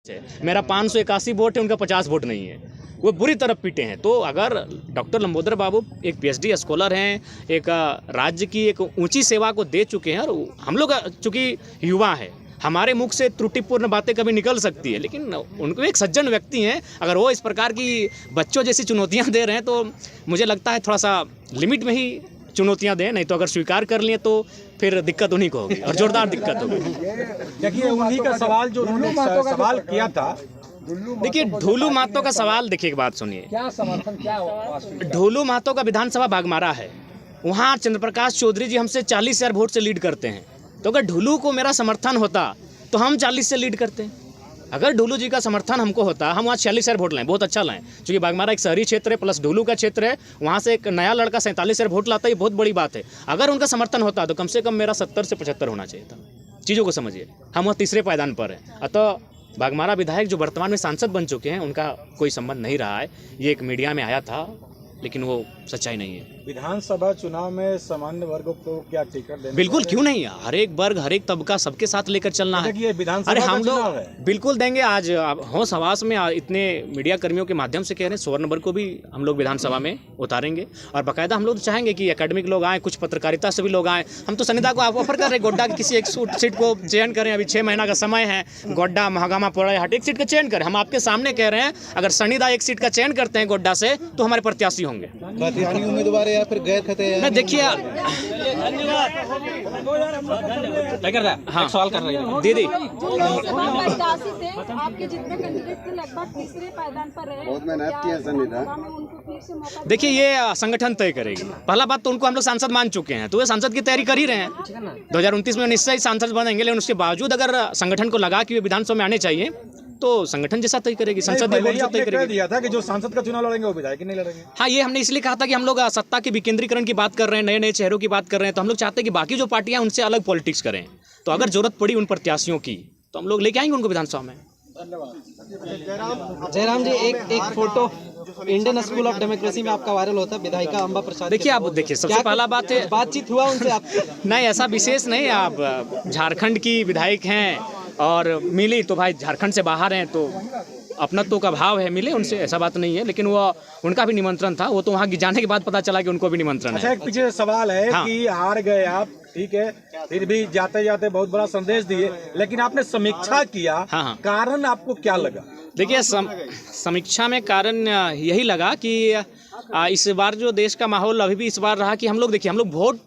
मेरा 581 वोट है, उनका 50 वोट नहीं है। वो बुरी तरह पीटे हैं। तो अगर डॉक्टर लंबोदर बाबू एक पीएचडी स्कॉलर हैं, एक राज्य की एक ऊंची सेवा को दे चुके हैं, और हम लोग चूँकि युवा हैं, हमारे मुख से त्रुटिपूर्ण बातें कभी निकल सकती है, लेकिन उनको एक सज्जन व्यक्ति हैं। अगर वो इस प्रकार की बच्चों जैसी चुनौतियाँ दे रहे हैं तो मुझे लगता है थोड़ा सा लिमिट में ही चुनौतियाँ दें, नहीं तो अगर स्वीकार कर लिए तो फिर दिक्कत उन्हीं को होगी और जोरदार दिक्कत होगी। देखिए उन्हीं का सवाल जो उन्होंने सवाल किया था, देखिए ढोलू महतो का सवाल, देखिए एक बात सुनिए, क्या समर्थन क्या ढोलू महतो का विधानसभा बागमारा है, वहाँ चंद्रप्रकाश चौधरी जी हमसे 40,000 वोट से लीड करते हैं। तो अगर ढोलू को मेरा समर्थन होता तो हम 40 से लीड करते हैं। अगर ढोलू जी का समर्थन हमको होता, हम वहाँ 46,000 वोट लाएं, बहुत अच्छा लाएं, क्योंकि बागमारा एक शहरी क्षेत्र है प्लस ढोलू का क्षेत्र है, वहाँ से एक नया लड़का 47,000 वोट लाता है, ये बहुत बड़ी बात है। अगर उनका समर्थन होता तो कम से कम मेरा 70 से 75 होना चाहिए था। चीज़ों को समझिए, हम वहाँ तीसरे पायदान पर हैं। अतः बागमारा विधायक जो वर्तमान में सांसद बन चुके हैं, उनका कोई संबंध नहीं रहा है। ये एक मीडिया में आया था, लेकिन वो सच्चाई नहीं है। विधानसभा चुनाव में सामान्य वर्ग को क्या टिकट देना? बिल्कुल, क्यों नहीं, हर एक वर्ग हर एक तबका सबके साथ लेकर चलना है। ये विधानसभा अरे हम चुनाव लोग है। बिल्कुल देंगे। आज होश हवास में इतने मीडिया कर्मियों के माध्यम से कह रहे हैं, स्वर्ण वर्ग को भी हम लोग विधानसभा में उतारेंगे, और बाकायदा हम लोग चाहेंगे कि एकेडमिक लोग आए, कुछ पत्रकारिता से भी लोग आए। हम तो सनिदा को ऑफर कर रहे हैं, गोड्डा की किसी एक सीट को चयन करें, अभी 6 महीना का समय है, गोड्डा महागामा पड़ा हट एक सीट का चयन करें। हम आपके सामने कह रहे हैं, अगर सनिदा एक सीट का चयन करते हैं गोड्डा से तो हमारे प्रत्याशी होंगे। उम्मीदवार या फिर गैर खते मैं देखिए, हाँ सवाल कर रही है दीदी, आपके जितने कैंडिडेट थे लगभग तीसरे पायदान पर रहे, बहुत मेहनत की है सनिधा। देखिए ये संगठन तय करेगी। पहला बात तो उनको हम लोग सांसद मान चुके हैं, तो वे सांसद की तैयारी कर ही रहे हैं। 2029 में निश्चय सांसद बनेंगे, लेकिन उसके बावजूद अगर संगठन को लगा कि वे विधानसभा में आने चाहिए तो संगठन जैसा तय करेगी, संसद तय करेगी। दिया था कि जो सांसद का चुनाव लड़ेंगे वो विधायक नहीं लड़ेंगे। हाँ, ये हमने इसलिए कहा था कि हम लोग सत्ता के विकेंद्रीकरण की बात कर रहे हैं, नए नए चेहरों की बात कर रहे हैं, तो हम लोग चाहते हैं कि बाकी जो पार्टियां उनसे अलग पॉलिटिक्स करें। तो अगर जरूरत पड़ी उन प्रत्याशियों की तो हम लोग लेके आएंगे उनको विधानसभा में। जयराम जी, एक photo Indian school of democracy में आपका वायरल होता है, विधायिका अंबा प्रसाद। देखिए आप देखिए, सबसे पहला बात है, बातचीत हुआ उनसे आप? नहीं, ऐसा विशेष नहीं। आप झारखंड की विधायक हैं और मिली तो भाई झारखंड से बाहर हैं तो अपनत्व का भाव है, मिले उनसे, ऐसा बात नहीं है। लेकिन वो उनका भी निमंत्रण था, वो तो वहाँ जाने के बाद पता चला कि उनको भी निमंत्रण है। एक पीछे सवाल है हाँ। कि हार गए आप, ठीक है, फिर भी जाते जाते बहुत बड़ा संदेश दिए, लेकिन आपने समीक्षा किया। हाँ। कारण आपको क्या लगा? देखिए समीक्षा में कारण यही लगा कि इस बार जो देश का माहौल अभी भी इस बार रहा कि हम लोग वोट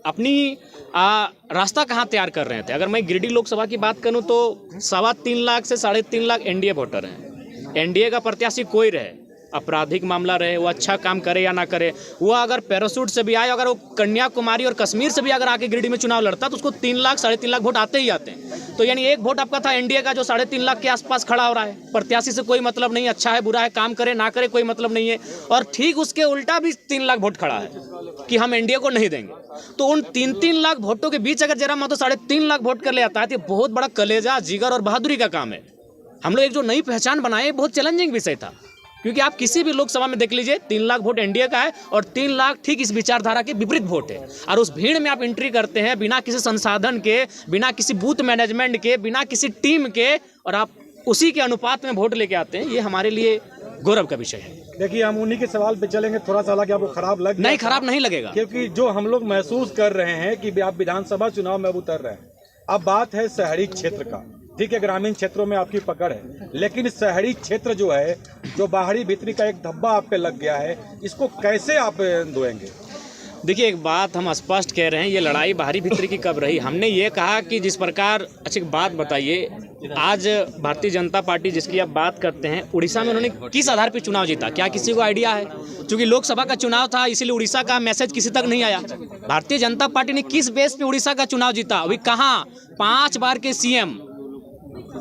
अपनी रास्ता कहाँ तैयार कर रहे थे। अगर मैं गिरिडीह लोकसभा की बात करूं तो 3.25 लाख से 3.5 लाख एनडीए वोटर हैं। एनडीए का प्रत्याशी कोई रहे, आपराधिक मामला रहे, वो अच्छा काम करे या ना करे, वो अगर पैराशूट से भी आए, अगर वो कन्याकुमारी और कश्मीर से भी अगर आके गिरिडीह में चुनाव लड़ता तो उसको 3 लाख 3.5 लाख वोट आते ही आते हैं। तो यानी एक वोट आपका था एनडीए का जो 3.5 लाख के आसपास खड़ा हो रहा है। प्रत्याशी से कोई मतलब नहीं, अच्छा है बुरा है, काम करे ना करे कोई मतलब नहीं है। और ठीक उसके उल्टा भी 3 लाख वोट खड़ा है कि हम एनडीए को नहीं देंगे। तो उन 3-3 लाख वोटों के बीच अगर जयराम महतो 3.5 लाख वोट कर ले आता है तो बहुत बड़ा कलेजा, जिगर और बहादुरी का काम है। हम लोग एक जो नई पहचान बनाए, बहुत चैलेंजिंग विषय था, क्योंकि आप किसी भी लोकसभा में देख लीजिए 3 लाख वोट एनडीए का है और 3 लाख ठीक इस विचारधारा के विपरीत वोट है। और उस भीड़ में आप एंट्री करते हैं बिना किसी संसाधन के, बिना किसी बूथ मैनेजमेंट के, बिना किसी टीम के, और आप उसी के अनुपात में वोट लेके आते हैं। ये हमारे लिए गौरव का विषय है। देखिए हम उन्हीं के सवाल पे चलेंगे। थोड़ा सा हालांकि आपको खराब लग नहीं, खराब नहीं लगेगा, क्योंकि जो हम लोग महसूस कर रहे हैं कि आप विधानसभा चुनाव में अब उतर रहे हैं। अब बात है शहरी क्षेत्र का, ठीक है, ग्रामीण क्षेत्रों में आपकी पकड़ है, लेकिन शहरी क्षेत्र जो है, जो बाहरी भीतरी का एक धब्बा आप पे लग गया है, इसको कैसे आप धोएंगे? देखिए एक बात हम स्पष्ट कह रहे हैं, ये लड़ाई बाहरी भीतरी की कब रही। हमने ये कहा कि जिस प्रकार, अच्छी बात बताइए, आज भारतीय जनता पार्टी जिसकी आप बात करते हैं, उड़ीसा में उन्होंने किस आधार पर चुनाव जीता, क्या किसी को आइडिया है? क्योंकि लोकसभा का चुनाव था, इसीलिए उड़ीसा का मैसेज किसी तक नहीं आया। भारतीय जनता पार्टी ने किस बेस पे उड़ीसा का चुनाव जीता? अभी कहाँ 5 बार के सीएम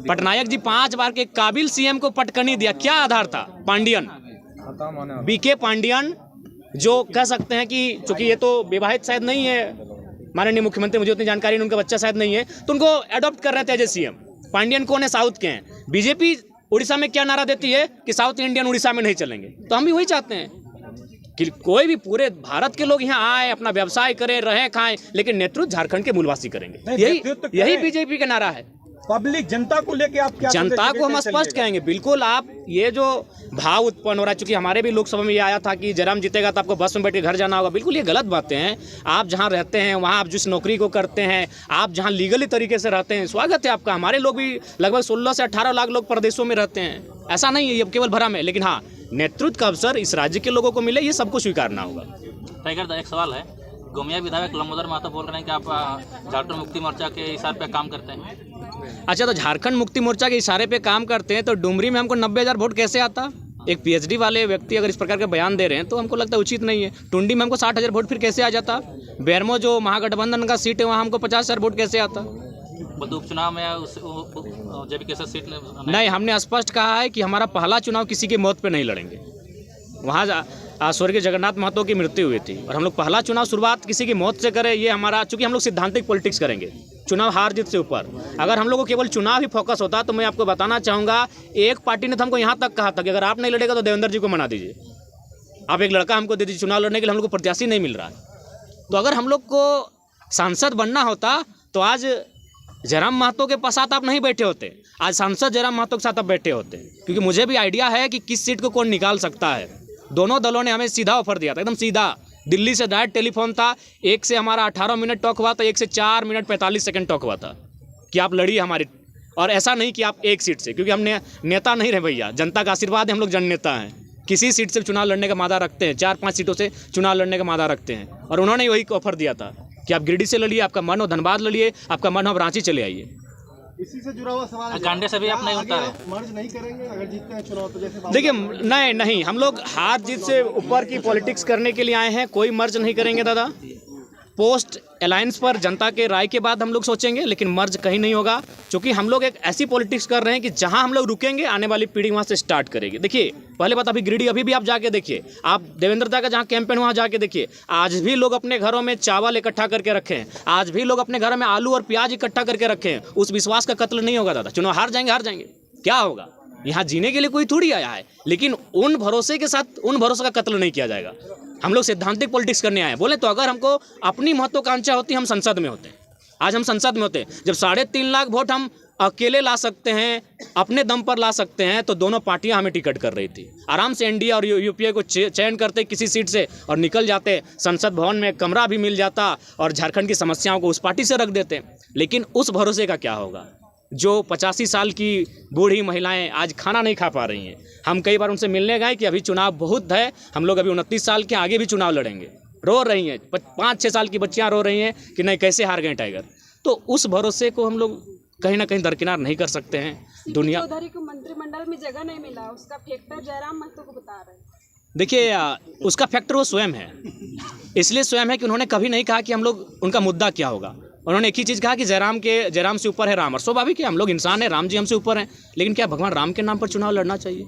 पटनायक जी 5 बार के काबिल सीएम को पटकनी दिया, क्या आधार था? पांडियन, बीके पांडियन, जो कह सकते हैं कि चूंकि ये तो विवाहित शायद नहीं है माननीय मुख्यमंत्री, मुझे उतनी जानकारी नहीं, उनका बच्चा शायद नहीं है, तो उनको अडॉप्ट कर रहे थे एज ए सीएम। पांडियन कौन है? साउथ के हैं। बीजेपी उड़ीसा में क्या नारा देती है कि साउथ इंडियन उड़ीसा में नहीं चलेंगे, तो हम भी वही चाहते हैं कि कोई भी पूरे भारत के लोग यहाँ आए, अपना व्यवसाय करें, रहें, खाएं, लेकिन नेतृत्व झारखंड के मूलवासी करेंगे। यही बीजेपी का नारा है। पब्लिक जनता को लेके आप क्या जनता संदेश को हम देते स्पष्ट चलिएगा? कहेंगे, बिल्कुल आप ये जो भाव उत्पन्न हो रहा है, चूंकि हमारे भी लोकसभा में ये आया था कि जयराम जीतेगा तो आपको बस में बैठ के घर जाना होगा, बिल्कुल ये गलत बातें हैं। आप जहाँ रहते हैं वहाँ आप जिस नौकरी को करते हैं, आप जहाँ लीगली तरीके से रहते हैं, स्वागत है आपका। हमारे लोग भी लगभग 16 से 18 लाख लोग प्रदेशों में रहते हैं, ऐसा नहीं है ये केवल भ्रम है। लेकिन हाँ, नेतृत्व का अवसर इस राज्य के लोगों को मिले, ये सबको स्वीकारना होगा। टाइगर दा, एक सवाल है। गोमिया विधायक लंबोदर महतो बोल रहे हैं कि आप झारखंड मुक्ति मोर्चा के इशारे पे काम करते हैं। अच्छा, तो झारखंड मुक्ति मोर्चा के इशारे पे काम करते हैं तो डुमरी में हमको 90,000 वोट कैसे आता? एक पीएचडी वाले व्यक्ति अगर इस प्रकार के बयान दे रहे हैं तो हमको लगता है उचित नहीं है। टुंडी में हमको 60,000 वोट फिर कैसे आ जाता? बेरमो जो महागठबंधन का सीट है वहाँ हमको 50,000 वोट कैसे आता? उपचुनाव में जेबी केसर सीट नहीं, हमने स्पष्ट कहा है कि हमारा पहला चुनाव किसी की मौत पे नहीं लड़ेंगे। वहाँ स्वर्गीय जगन्नाथ महतो की मृत्यु हुई थी और हम लोग पहला चुनाव शुरुआत किसी की मौत से करें, ये हमारा, चूंकि हम लोग सिद्धांतिक पॉलिटिक्स करेंगे, चुनाव हार जीत से ऊपर। अगर हम लोग को केवल चुनाव ही फोकस होता तो मैं आपको बताना चाहूँगा, एक पार्टी ने तो हमको यहाँ तक कहा था कि अगर आप नहीं लड़ेगा तो देवेंद्र जी को मना दीजिए, आप एक लड़का हमको दे दीजिए चुनाव लड़ने के लिए, हम लोग को प्रत्याशी नहीं मिल रहा है। तो अगर हम लोग को सांसद बनना होता तो आज जयराम महतो के साथ आप नहीं बैठे होते, आज सांसद जयराम महतो के साथ आप बैठे होते, क्योंकि मुझे भी आइडिया है कि किस सीट को कौन निकाल सकता है। दोनों दलों ने हमें सीधा ऑफर दिया था, एकदम सीधा, दिल्ली से डायरेक्ट टेलीफोन था, एक से हमारा 18 मिनट टॉक हुआ था, एक से 4 मिनट 45 सेकंड टॉक हुआ था कि आप लड़िए हमारी, और ऐसा नहीं कि आप एक सीट से, क्योंकि हम नेता नहीं रहे भैया, जनता का आशीर्वाद है, हम लोग जननेता हैं, किसी सीट से चुनाव लड़ने का मादा रखते हैं, 4-5 सीटों से चुनाव लड़ने का मादा रखते हैं। और उन्होंने वही ऑफर दिया था कि आप गिरिडीह से लड़िए, आपका मन हो धनबाद लड़िए, आपका मन हो आप रांची चले आइए। इसी से जुड़ा हुआ सवाल है, गांडे से भी आप नहीं उठा रहे, मर्ज नहीं करेंगे अगर जीतते हैं चुनाव तो? जैसे देखिए, नहीं, हम लोग हार जीत से ऊपर की पॉलिटिक्स करने के लिए आए हैं, कोई मर्ज नहीं करेंगे दादा। पोस्ट अलायंस पर जनता के राय के बाद हम लोग सोचेंगे, लेकिन मर्ज कहीं नहीं होगा, क्योंकि हम लोग एक ऐसी पॉलिटिक्स कर रहे हैं कि जहां हम लोग रुकेंगे आने वाली पीढ़ी वहां से स्टार्ट करेगी। देखिए, पहले बात, अभी गिरिडीह अभी भी आप जाके देखिए, आप देवेंद्र दा का जहां कैंपेन वहां जाके देखिए, आज भी लोग अपने घरों में चावल इकट्ठा करके रखे हैं, आज भी लोग अपने घरों में आलू और प्याज इकट्ठा करके रखे हैं। उस विश्वास का कत्ल नहीं होगा दादा। चुनाव हार जाएंगे, क्या होगा? यहाँ जीने के लिए कोई थोड़ी आया है, लेकिन उन भरोसे के साथ उन भरोसे का कत्ल नहीं किया जाएगा। हम लोग सिद्धांतिक पॉलिटिक्स करने आए हैं। बोले तो अगर हमको अपनी महत्वाकांक्षा होती, हम संसद में होते। आज हम संसद में होते, जब 3.5 लाख वोट हम अकेले ला सकते हैं, अपने दम पर ला सकते हैं, तो दोनों पार्टियां हमें टिकट कर रही थी। आराम से एनडीए और यूपीए को चयन करते किसी सीट से और निकल जाते, संसद भवन में कमरा भी मिल जाता और झारखंड की समस्याओं को उस पार्टी से रख देते। लेकिन उस भरोसे का क्या होगा? जो 85 साल की बूढ़ी महिलाएं आज खाना नहीं खा पा रही हैं, हम कई बार उनसे मिलने गए कि अभी चुनाव बहुत है, हम लोग अभी 29 साल के आगे भी चुनाव लड़ेंगे, रो रही हैं, 5-6 साल की बच्चियां रो रही हैं कि नहीं कैसे हार गए टाइगर। तो उस भरोसे को हम लोग कहीं ना कहीं दरकिनार नहीं कर सकते हैं। दुनिया चौधरी को मंत्रिमंडल में जगह नहीं मिला, उसका फैक्टर जयराम महतो को बता रहे हैं। देखिए, उसका फैक्टर वो स्वयं है, इसलिए स्वयं है कि उन्होंने कभी नहीं कहा कि हम लोग, उनका मुद्दा क्या होगा। उन्होंने एक ही चीज़ कहा कि जयराम से ऊपर है राम, और स्वाभाविक है, हम लोग इंसान हैं, राम जी हमसे ऊपर हैं, लेकिन क्या भगवान राम के नाम पर चुनाव लड़ना चाहिए?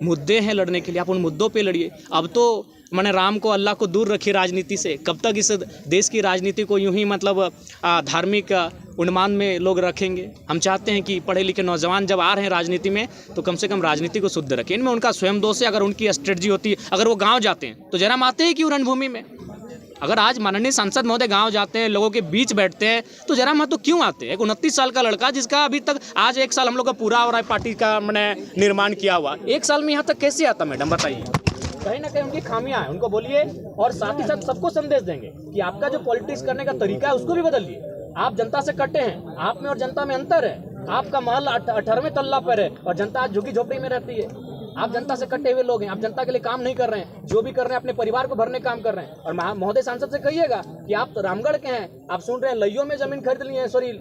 मुद्दे हैं लड़ने के लिए, आप उन मुद्दों पे लड़िए। अब तो मैंने राम को, अल्लाह को दूर रखी राजनीति से। कब तक इस देश की राजनीति को यूं ही मतलब धार्मिक उन्माद में लोग रखेंगे? हम चाहते हैं कि पढ़े लिखे नौजवान जब आ रहे हैं राजनीति में तो कम से कम राजनीति को शुद्ध रखें। इनमें उनका स्वयं दोष है। अगर उनकी स्ट्रेटजी होती, अगर वो गाँव जाते हैं तो जयराम आते हैं क्यों रणभूमि में? अगर आज माननीय सांसद महोदय गांव जाते हैं, लोगों के बीच बैठते हैं, तो जयराम महतो क्यों आते हैं? एक 29 साल का लड़का जिसका अभी तक आज 1 साल हम लोग का पूरा हो रहा है, पार्टी का मैंने निर्माण किया हुआ, 1 साल में यहाँ तक कैसे आता मैडम बताइए? कहीं ना कहीं उनकी खामियां हैं, उनको बोलिए, और साथ ही साथ सबको संदेश देंगे कि आपका जो पॉलिटिक्स करने का तरीका है उसको भी बदलिए। आप जनता से कटे हैं, आप में और जनता में अंतर है। आपका महल 18वें तल्ला पर है और जनता आज झुग्गी झोपड़ी में रहती है। आप जनता से कटे हुए लोग हैं, आप जनता के लिए काम नहीं कर रहे हैं, जो भी कर रहे हैं अपने परिवार को भरने काम कर रहे हैं। और महोदय सांसद से कहिएगा कि आप तो रामगढ़ के हैं, आप सुन रहे हैं लइयों में जमीन खरीद ली है, सॉरी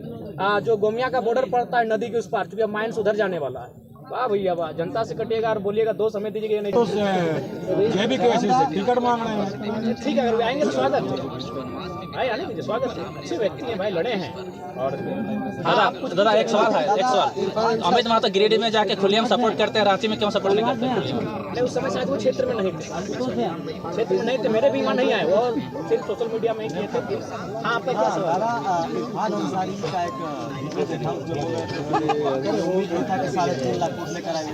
जो गोमिया का बॉर्डर पड़ता है नदी के उस पार, क्योंकि अब माइंस उधर जाने वाला है। वाह भैया वाह, जनता से कटिएगा और बोलिएगा 2 समय दीजिएगा, नहीं जेबी के वजह से टिकट मांग रहे हैं। ठीक है, अगर आएंगे तो स्वागत है भाई, आने दीजिए, स्वागत है। अच्छे व्यक्ति हैं भाई, लड़े हैं। और दादा एक सवाल, अमित महतो गिरिडीह में जाके खुलेआम सपोर्ट करते हैं, रांची में क्यों सपोर्ट नहीं करते हैं? नहीं, उस समय शायद वो क्षेत्र में नहीं थे, क्षेत्र में नहीं थे, मेरे भी वहाँ नहीं आए, वो सिर्फ सोशल मीडिया में ही किए थे। हाँ, आपका क्या सवाल? आज अंसारी का एक 3.5 लाख वोट लेकर आए।